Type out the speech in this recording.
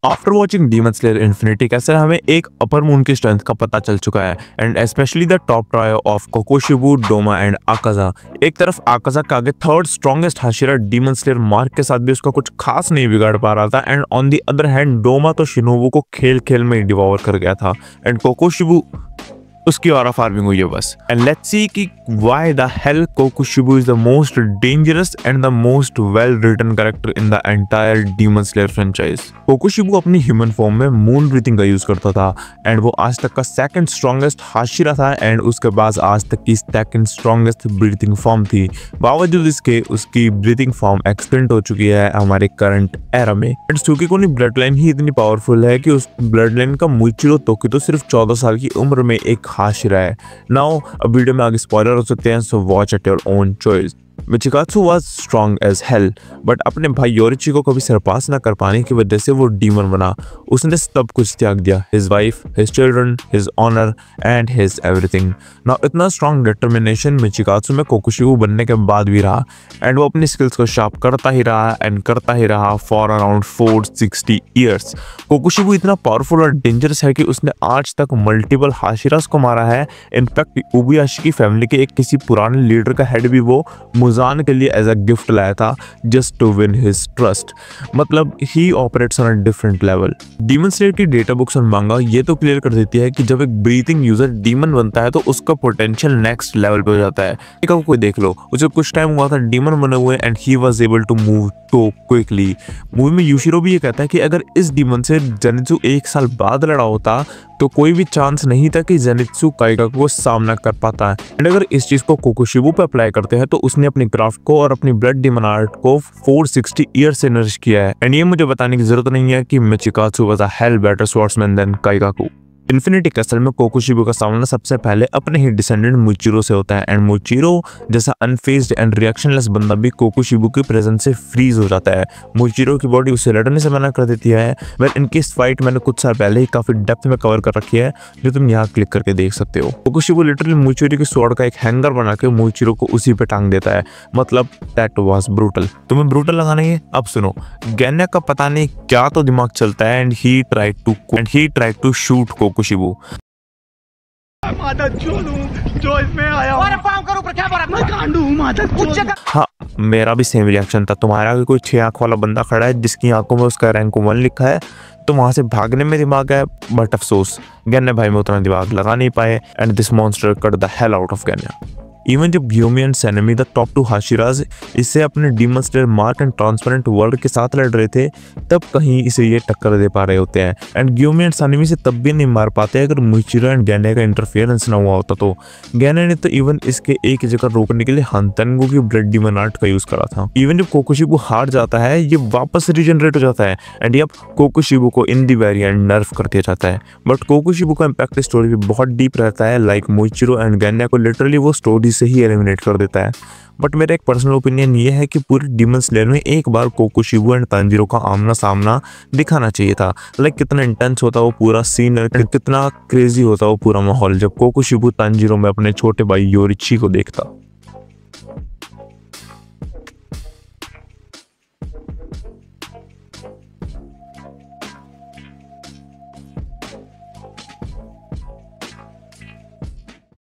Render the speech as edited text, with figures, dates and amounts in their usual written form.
After watching demon slayer infinity castle हमें एक upper moon की स्ट्रेंथ का पता चल चुका है and specially the top trio of Kokushibo, Doma and Akaza. एक तरफ आकाजा के आगे third strongest Hashira Demon Slayer mark के साथ भी उसका कुछ खास नहीं बिगाड़ पा रहा था and on the other hand Doma तो शिनोबू को खेल खेल में डिवॉर कर गया था एंड कोकोशिबू उसकी ऑरा फार्मिंग हुई है बस। एंड लेट्स सी कि why the hell Kokushibo is the most dangerous and the most well written character in the entire Demon Slayer franchise. Kokushibo अपनी ह्यूमन फॉर्म में मून ब्रीथिंग का use करता था and वो आज तक का सेकंड स्ट्रॉन्गेस्ट हाशिरा था एंड उसके बाद आज तक की सेकंड स्ट्रॉन्गेस्ट ब्रीथिंग फॉर्म थी। बावजूद इसके उसकी ब्रीथिंग फॉर्म एक्सटेंड हो चुकी है हमारे करंट एरा में एंड सुकीकोनी ब्लड लाइन ही इतनी पावरफुल है कि उस ब्लड लाइन का मुइचिरो तोकितो सिर्फ 14 साल की उम्र में एक हाशिरा है। नाउ अब वीडियो में आगे स्पॉइलर हो सकते हैं, so watch at your own choice. Michikatsu was strong as hell but अपने भाई योरिची को कभी सरपास न कर पाने की वजह से वो डीमन बना। उसने सब कुछ त्याग दिया, his wife, his children, his honour and his everything. Now इतना स्ट्रॉन्ग डिटर्मिनेशन मिचिकात्सु में कोकोशिबू बनने के बाद भी रहा एंड वो अपनी स्किल्स को शार्प करता ही रहा एंड करता ही रहा फॉर अराउंड 460 ईयर्स। कोकोशिबू इतना पावरफुल और डेंजरस है कि उसने आज तक मल्टीपल हाशिरास को मारा है। इनफैक्ट उबुयाशी की फैमिली के एक किसी पुराने लीडर का हेड भी वो मुजान के लिए एज अ गिफ्ट लाया था just to win his trust. मतलब he operates on a different level. Demon Slayer की डेटा बुक्स और मांगा ये तो क्लियर कर देती है कि जब एक ब्रीथिंग यूजर डीमन बनता है तो उसका पोटेंशियल नेक्स्ट लेवल पे हो जाता है। एक आपको कोई देख लो, उसे कुछ टाइम हुआ था डीमन बने हुए and he was able to move too quickly. Movie में यूशिरो भी ये कहता है कि अगर इस डीमन से जेनित्सु 1 साल बाद लड़ा होता तो कोई भी चांस नहीं था कि जेनित्सु काइगाकू को सामना कर पाता है। एंड अगर इस चीज को कोकोशिबू पे अप्लाई करते हैं तो उसने अपनी क्राफ्ट को और अपनी ब्लड डीमन आर्ट को 460 ईयर से नरिश किया है एंड ये मुझे बताने की जरूरत नहीं है कि Michikatsu was a hell better swordsman than Kaigaku. Infinity castle में कोकोशिबू का सामना सबसे पहले अपने ही डिसेंडेंट मुइचिरो से होता है एंड मुइचिरो जैसा अनफेज्ड एंड रिएक्शनलेस बंदा भी कोकोशिबू के प्रेजेंस से फ्रीज हो जाता है। मुइचिरो की बॉडी उसे लड़ने से मना कर देती है। वेल इनकी इस फाइट मैंने कुछ साल पहले ही काफी डेप्थ में कवर कर रखी है जो तुम यहाँ क्लिक करके देख सकते हो। कोकोशिबू लिटरली मुइचिरो की स्वॉर्ड का एक हैंगर बना के मुइचिरो को उसी पे टांग देता है। मतलब दैट वाज ब्रूटल। तुम्हें ब्रूटल लगाना है? अब सुनो, गैन्या का पता नहीं क्या तो दिमाग चलता है and he tried to shoot Kokushibo. जो इसमें आया हाँ, मेरा भी सेम रिएक्शन था। तुम्हारा भी कोई 6 आंख वाला बंदा खड़ा है जिसकी आंखों में उसका रैंक 1 लिखा है तो वहां से भागने में दिमाग है, बट अफसोस गैन्या भाई में उतना दिमाग लगा नहीं पाए and this monster cut the hell out of Genya. Even जब Gyomei and Sanemi the top 2 Hashiras इससे अपने Demon Slayer mark and transparent world के साथ लड़ रहे थे तब कहीं इसे ये टक्कर दे पा रहे होते हैं एंड ग्यूमी एंड सैनमी से तब भी नहीं मार पाते अगर मुइचिरो एंड गैन्या का इंटरफेरेंस ना हुआ होता तो। गैन्या ने तो इवन इसके एक जगह रोकने के लिए हानतेंगु की ब्लड डीमन आर्ट का यूज करा था। इवन जब कोकोशिबू हार जाता है ये वापस रीजनरेट हो जाता है एंड अब कोकोशिबू को इन दी वेरिएंट नर्फ कर दिया जाता है। बट कोकोशिबू का इम्पैक्ट स्टोरी भी बहुत डीप रहता है। लाइक मुइचिरो एंड गैन्या को लिटरली वो स्टोरी से ही एलिमिनेट कर देता है। बट मेरा एक पर्सनल ओपिनियन ये है कि पूरे डीमन स्लेयर में एक बार कोकोशिबू एंड तांजीरो का आमना सामना दिखाना चाहिए था। लाइक कितना इंटेंस होता वो पूरा सीन, कितना क्रेजी होता वो पूरा माहौल जब कोकोशिबू तांजीरो में अपने छोटे भाई योरिची को देखता।